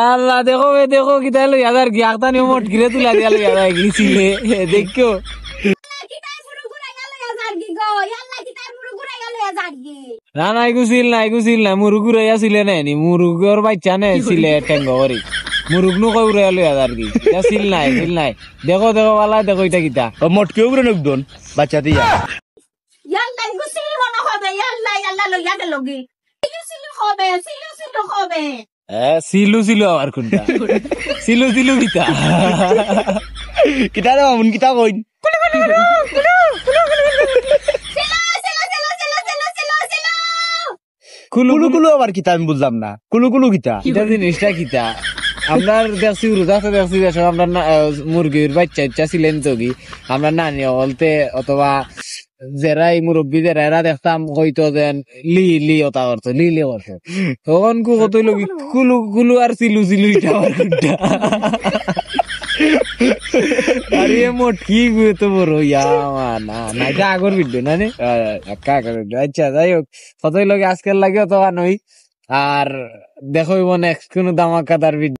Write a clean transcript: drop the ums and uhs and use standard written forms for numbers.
আল্লাহ দেখো দেখো কিতা লই হাজার কি আখতানি মোট ঘিরে তুলা দিয়া লই হাজার গিয়েছিলে দেখো না না এগুছিল না মুরুগ উড়াইয়া ছিলে নি মুরুগর বাচ্চা নে ছিলে টেঙ্গরি মুরুগ নো কই উড়াইয়া লই হাজার কি ছিল নাই দেখো দেখো বালা দেখো এটা কিতা মোটকে উড়ে নকদন বাচ্চা দিয়া ছিল আর কোনটা ছিল কিতা কিতা রে মামুন কিতা কইন কুলু কুলু আবার কিতা আমি বুঝলাম না কুলু কুলু কিতা কিতা জিনিসটা কিতা আপনার দেখছি রোজাতে দেখছি আপনার মুরগির বাচ্চা ছিলেন তো কি আমরা নানি বলতে অথবা যারাই মুরব্বী যারা দেখতাম হয়তো যেন লি ওটা করতো লি করতো তখন কত লোক কুলু কুলু আর চিলু ইটা আরে মোট কি তো বড় না এটা আগর ভিডিও না আচ্ছা যাই হোক কতই লোক আজকাল লাগে অথবা নই আর দেখো নেক্সট কোন ধামাকাদার ভিডিও।